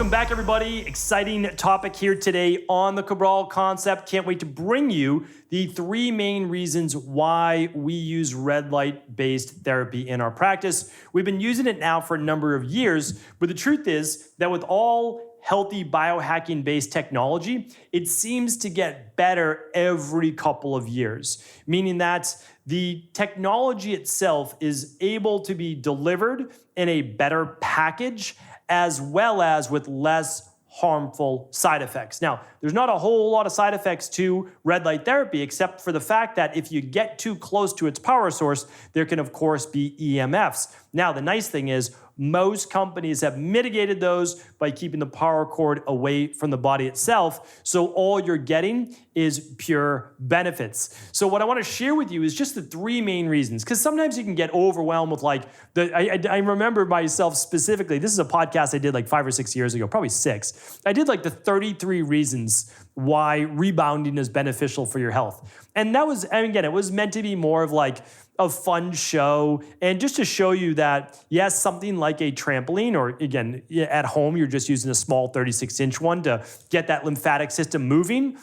Welcome back, everybody. Exciting topic here today on the Cabral concept. Can't wait to bring you the 3 main reasons why we use red light-based therapy in our practice. We've been using it now for a number of years, but the truth is that with all healthy biohacking-based technology, it seems to get better every couple of years, meaning that the technology itself is able to be delivered in a better package as well as with less harmful side effects. Now, there's not a whole lot of side effects to red light therapy, except for the fact that if you get too close to its power source, there can, of course, be EMFs. Now, the nice thing is most companies have mitigated those by keeping the power cord away from the body itself. So all you're getting is pure benefits. So what I want to share with you is just the 3 main reasons, because sometimes you can get overwhelmed with I remember myself specifically, this is a podcast I did like 5 or 6 years ago, probably 6. I did like the 33 reasons why rebounding is beneficial for your health. And that was, and again, it was meant to be more of like a fun show and just to show you that, yes, something like a trampoline, or again, at home, you're just using a small 36-inch one to get that lymphatic system moving.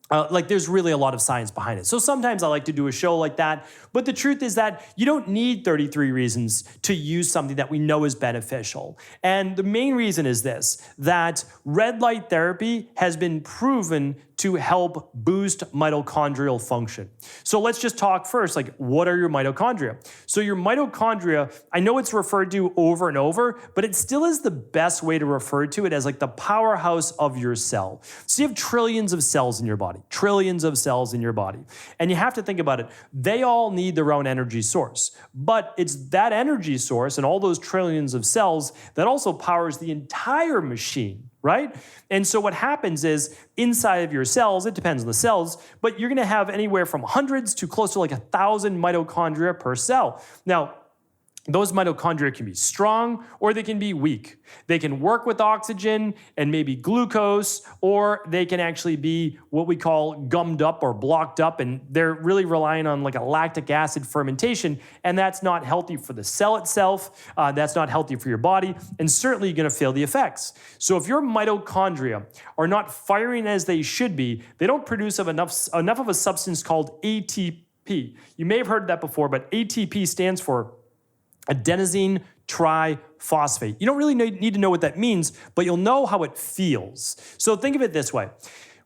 There's really a lot of science behind it. So sometimes I like to do a show like that. But the truth is that you don't need 33 reasons to use something that we know is beneficial. And the main reason is this, that red light therapy has been proven to help boost mitochondrial function. So let's just talk first, like, what are your mitochondria? So your mitochondria, I know it's referred to over and over, but it still is the best way to refer to it as like the powerhouse of your cell. So you have trillions of cells in your body, trillions of cells in your body. And you have to think about it. They all need their own energy source, but it's that energy source and all those trillions of cells that also powers the entire machine, right? And so what happens is inside of your cells, it depends on the cells, but you're going to have anywhere from hundreds to close to like 1,000 mitochondria per cell. Now, those mitochondria can be strong or they can be weak. They can work with oxygen and maybe glucose, or they can actually be what we call gummed up or blocked up, and they're really relying on like a lactic acid fermentation, and that's not healthy for the cell itself. That's not healthy for your body, and certainly you're going to feel the effects. So if your mitochondria are not firing as they should be, they don't produce enough of a substance called ATP. You may have heard that before, but ATP stands for adenosine triphosphate. You don't really need to know what that means, but you'll know how it feels. So think of it this way.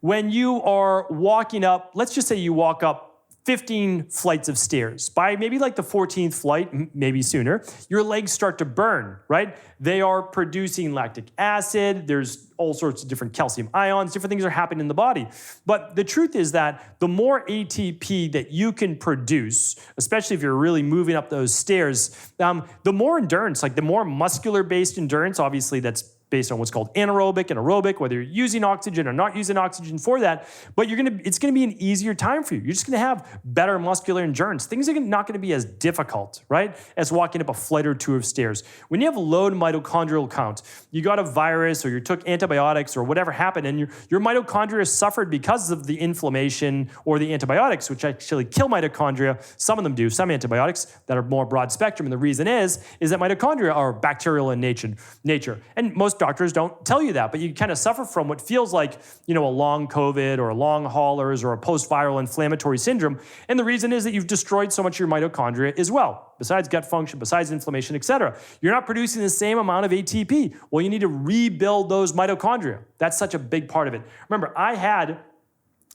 When you are walking up, let's just say you walk up 15 flights of stairs. By maybe like the 14th flight, maybe sooner, your legs start to burn, right? They are producing lactic acid. There's all sorts of different calcium ions, different things are happening in the body. But the truth is that the more ATP that you can produce, especially if you're really moving up those stairs, the more endurance, like the more muscular-based endurance, obviously that's based on what's called anaerobic and aerobic, whether you're using oxygen or not using oxygen for that, but it's gonna be an easier time for you. You're just gonna have better muscular endurance. Things are not gonna be as difficult, right, as walking up a flight or 2 of stairs. When you have low mitochondrial count, you got a virus or you took antibiotics or whatever happened, and your mitochondria suffered because of the inflammation or the antibiotics, which actually kill mitochondria. Some of them do, some antibiotics that are more broad spectrum, and the reason is that mitochondria are bacterial in nature. And most doctors don't tell you that, but you kind of suffer from what feels like, a long COVID or long haulers or a post-viral inflammatory syndrome. And the reason is that you've destroyed so much of your mitochondria as well, besides gut function, besides inflammation, et cetera. You're not producing the same amount of ATP. Well, you need to rebuild those mitochondria. That's such a big part of it. Remember, I had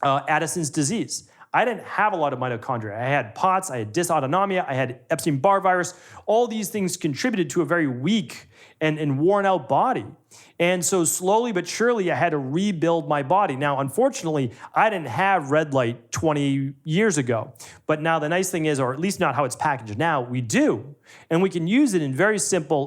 Addisons disease. I didn't have a lot of mitochondria. I had POTS, I had dysautonomia, I had Epstein-Barr virus. All these things contributed to a very weak and worn out body. And so slowly but surely I had to rebuild my body. Now, unfortunately, I didn't have red light 20 years ago. But now the nice thing is, or at least not how it's packaged now, we do. And we can use it in a very simple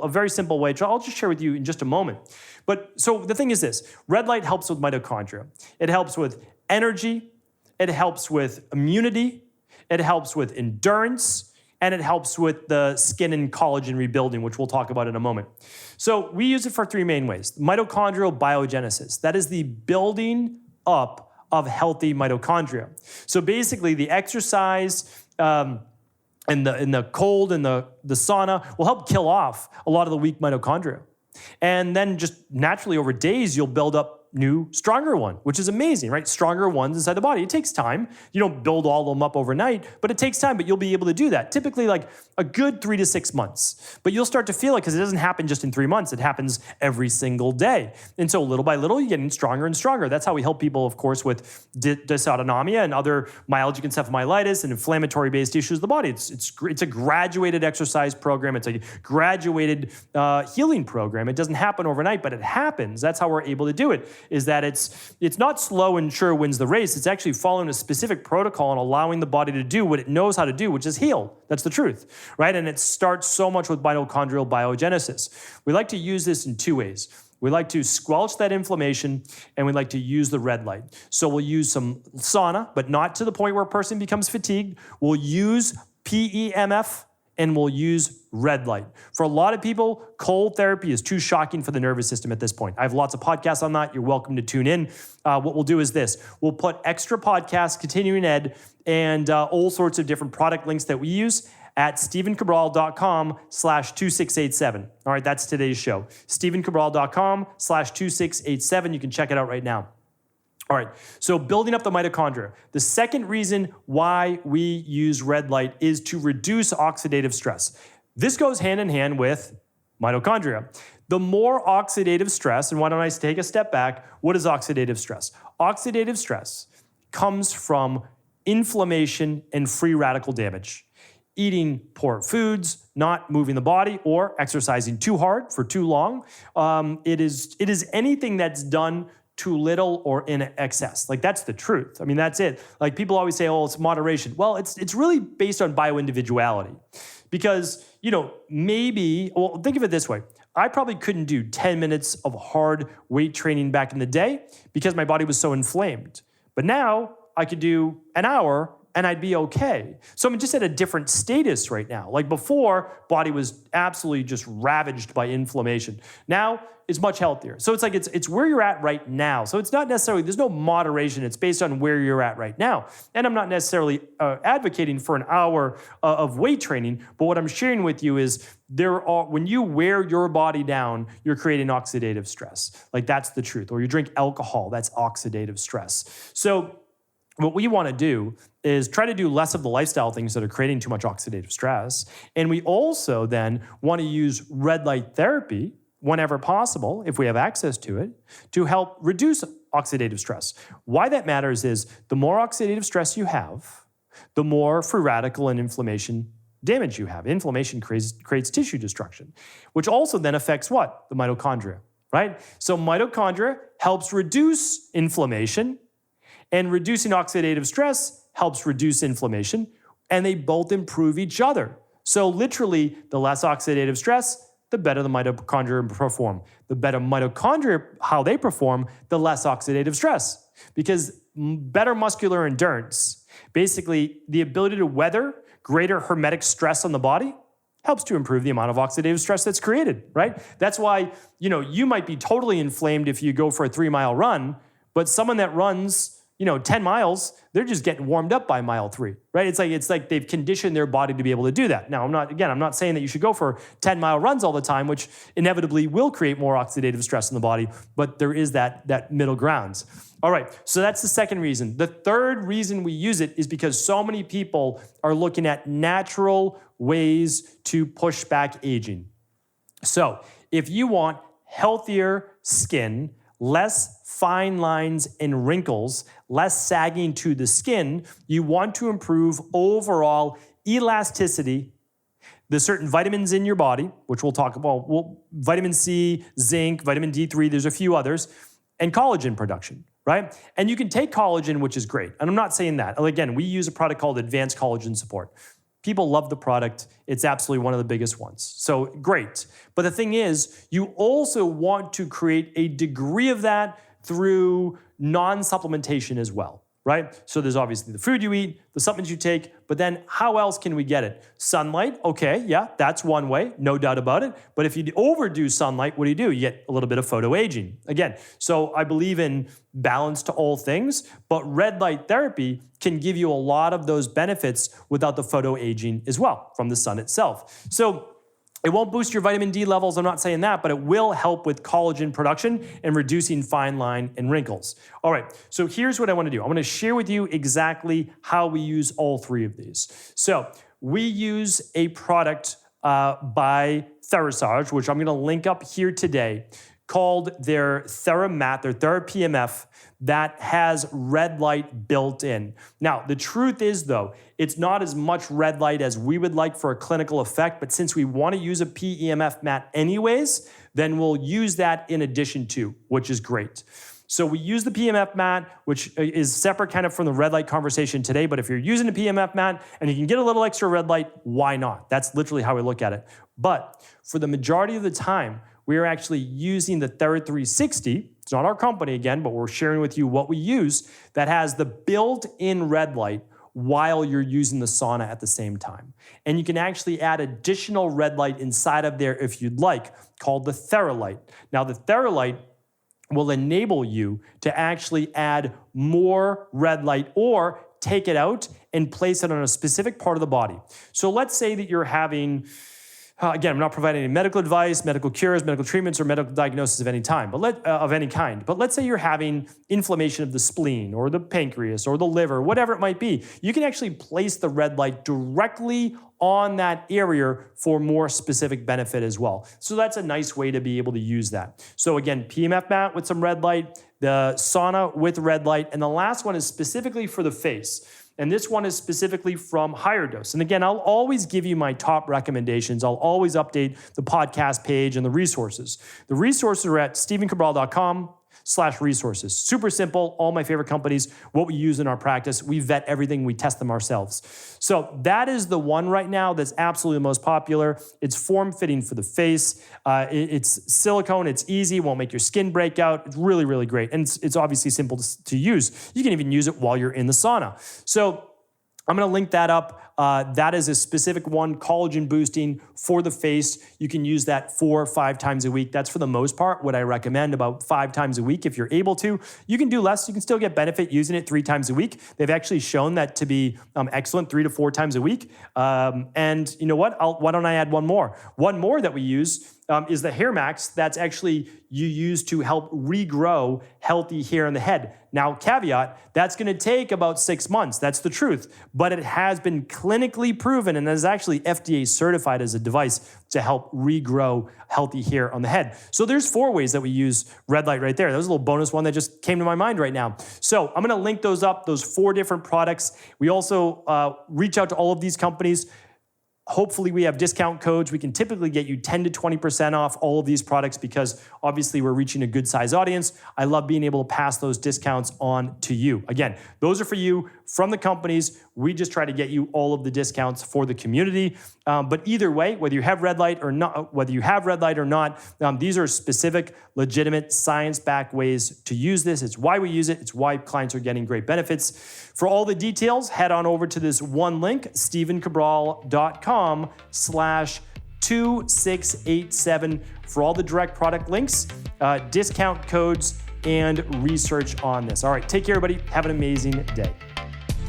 way. I'll just share with you in just a moment. But so the thing is this, red light helps with mitochondria. It helps with energy. It helps with immunity. It helps with endurance. And it helps with the skin and collagen rebuilding, which we'll talk about in a moment. So we use it for 3 main ways. Mitochondrial biogenesis, that is the building up of healthy mitochondria. So basically the exercise and the cold and the sauna will help kill off a lot of the weak mitochondria. And then just naturally over days, you'll build up new, stronger one, which is amazing, right? Stronger ones inside the body. It takes time. You don't build all of them up overnight, but it takes time, but you'll be able to do that. Typically like a good 3 to 6 months, but you'll start to feel it because it doesn't happen just in 3 months. It happens every single day. And so little by little, you're getting stronger and stronger. That's how we help people, of course, with dysautonomia and other myalgic encephalomyelitis and inflammatory-based issues of the body. It's a graduated exercise program. It's a graduated healing program. It doesn't happen overnight, but it happens. That's how we're able to do it. Is that it's not slow and sure wins the race. It's actually following a specific protocol and allowing the body to do what it knows how to do, which is heal. That's the truth, right? And it starts so much with mitochondrial biogenesis. We like to use this in 2 ways. We like to squelch that inflammation, and we like to use the red light. So we'll use some sauna, but not to the point where a person becomes fatigued. We'll use PEMF, and we'll use red light. For a lot of people, cold therapy is too shocking for the nervous system at this point. I have lots of podcasts on that. You're welcome to tune in. What we'll do is this. We'll put extra podcasts, continuing ed, and all sorts of different product links that we use at stephencabral.com/2687. All right, that's today's show. stephencabral.com/2687. You can check it out right now. All right, so building up the mitochondria. The second reason why we use red light is to reduce oxidative stress. This goes hand in hand with mitochondria. The more oxidative stress, and why don't I take a step back, what is oxidative stress? Oxidative stress comes from inflammation and free radical damage. Eating poor foods, not moving the body, or exercising too hard for too long. It is anything that's done too little or in excess. Like that's the truth. I mean, that's it. Like people always say, oh, it's moderation. Well, it's really based on bio-individuality because, maybe, well, think of it this way. I probably couldn't do 10 minutes of hard weight training back in the day because my body was so inflamed. But now I could do an hour and I'd be okay. So I'm just at a different status right now. Like before, body was absolutely just ravaged by inflammation. Now it's much healthier. So it's like it's where you're at right now. So it's not necessarily, there's no moderation. It's based on where you're at right now. And I'm not necessarily advocating for an hour of weight training, but what I'm sharing with you is when you wear your body down, you're creating oxidative stress. Like that's the truth. Or you drink alcohol, that's oxidative stress. So what we want to do is try to do less of the lifestyle things that are creating too much oxidative stress. And we also then want to use red light therapy whenever possible, if we have access to it, to help reduce oxidative stress. Why that matters is the more oxidative stress you have, the more free radical and inflammation damage you have. Inflammation creates tissue destruction, which also then affects what? The mitochondria, right? So mitochondria helps reduce inflammation, and reducing oxidative stress helps reduce inflammation, and they both improve each other. So literally, the less oxidative stress, the better the mitochondria perform. The better mitochondria, how they perform, the less oxidative stress. Because better muscular endurance, basically the ability to weather greater hermetic stress on the body, helps to improve the amount of oxidative stress that's created, right? That's why, you might be totally inflamed if you go for a 3-mile run, but someone that runs 10 miles, they're just getting warmed up by mile 3, right? It's like they've conditioned their body to be able to do that. Now, I'm not saying that you should go for 10-mile runs all the time, which inevitably will create more oxidative stress in the body, but there is that middle ground. All right, so that's the second reason. The third reason we use it is because so many people are looking at natural ways to push back aging. So if you want healthier skin, less fine lines and wrinkles, less sagging to the skin, you want to improve overall elasticity, the certain vitamins in your body, which we'll talk about, vitamin C, zinc, vitamin D3, there's a few others, and collagen production, right? And you can take collagen, which is great. And I'm not saying that. Again, we use a product called Advanced Collagen Support. People love the product. It's absolutely one of the biggest ones. So great. But the thing is, you also want to create a degree of that through non-supplementation as well, right? So there's obviously the food you eat, the supplements you take, but then how else can we get it? Sunlight, okay, yeah, that's one way, no doubt about it. But if you overdo sunlight, what do? You get a little bit of photoaging. Again, so I believe in balance to all things, but red light therapy can give you a lot of those benefits without the photoaging as well from the sun itself. So It won't boost your vitamin D levels, I'm not saying that, but it will help with collagen production and reducing fine line and wrinkles. All right, so here's what I wanna do. I wanna share with you exactly how we use all three of these. So we use a product by Therasage, which I'm gonna link up here today, called their TheraMat, their TheraPMF, that has red light built in. Now, the truth is though, it's not as much red light as we would like for a clinical effect, but since we wanna use a PEMF mat anyways, then we'll use that in addition to, which is great. So we use the PMF mat, which is separate kind of from the red light conversation today, but if you're using a PMF mat and you can get a little extra red light, why not? That's literally how we look at it. But for the majority of the time, we are actually using the Thera360. It's not our company again, but we're sharing with you what we use that has the built-in red light while you're using the sauna at the same time. And you can actually add additional red light inside of there if you'd like, called the TheraLight. Now the TheraLight will enable you to actually add more red light or take it out and place it on a specific part of the body. So let's say that you're having, again, I'm not providing any medical advice, medical cures, medical treatments, or medical diagnosis of any kind, of any kind. But let's say you're having inflammation of the spleen or the pancreas or the liver, whatever it might be. You can actually place the red light directly on that area for more specific benefit as well. So that's a nice way to be able to use that. So again, PMF mat with some red light, the sauna with red light, and the last one is specifically for the face. And this one is specifically from Higher Dose. And again, I'll always give you my top recommendations. I'll always update the podcast page and the resources. The resources are at stevencabral.com/resources. Super simple, all my favorite companies, what we use in our practice. We vet everything, we test them ourselves. So that is the one right now that's absolutely the most popular. It's form-fitting for the face. It's silicone, it's easy, won't make your skin break out. It's really, really great. And it's obviously simple to use. You can even use it while you're in the sauna. So I'm gonna link that up. That is a specific one, collagen boosting for the face. You can use that 4 or 5 times a week. That's for the most part what I recommend, about 5 times a week if you're able to. You can do less. You can still get benefit using it 3 times a week. They've actually shown that to be excellent 3 to 4 times a week. And you know what? Why don't I add one more? One more that we use is the Hair Max. That's actually you use to help regrow healthy hair in the head. Now, caveat, that's gonna take about 6 months. That's the truth. But it has been clinically proven and is actually FDA certified as a device to help regrow healthy hair on the head. So there's 4 ways that we use red light right there. That was a little bonus one that just came to my mind right now. So I'm gonna link those up, those 4 different products. We also reach out to all of these companies. Hopefully we have discount codes. We can typically get you 10 to 20% off all of these products because obviously we're reaching a good size audience. I love being able to pass those discounts on to you. Again, those are for you from the companies. We just try to get you all of the discounts for the community. But either way, whether you have red light or not, these are specific, legitimate, science-backed ways to use this. It's why we use it. It's why clients are getting great benefits. For all the details, head on over to this one link, stevencabral.com/2687 for all the direct product links, discount codes, and research on this. All right, take care, everybody. Have an amazing day.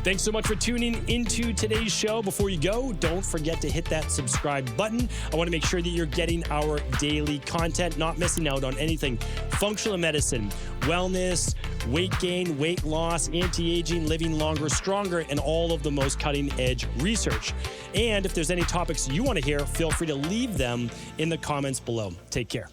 Thanks so much for tuning into today's show. Before you go, don't forget to hit that subscribe button. I want to make sure that you're getting our daily content, not missing out on anything. Functional medicine, wellness, weight gain, weight loss, anti-aging, living longer, stronger, and all of the most cutting-edge research. And if there's any topics you want to hear, feel free to leave them in the comments below. Take care.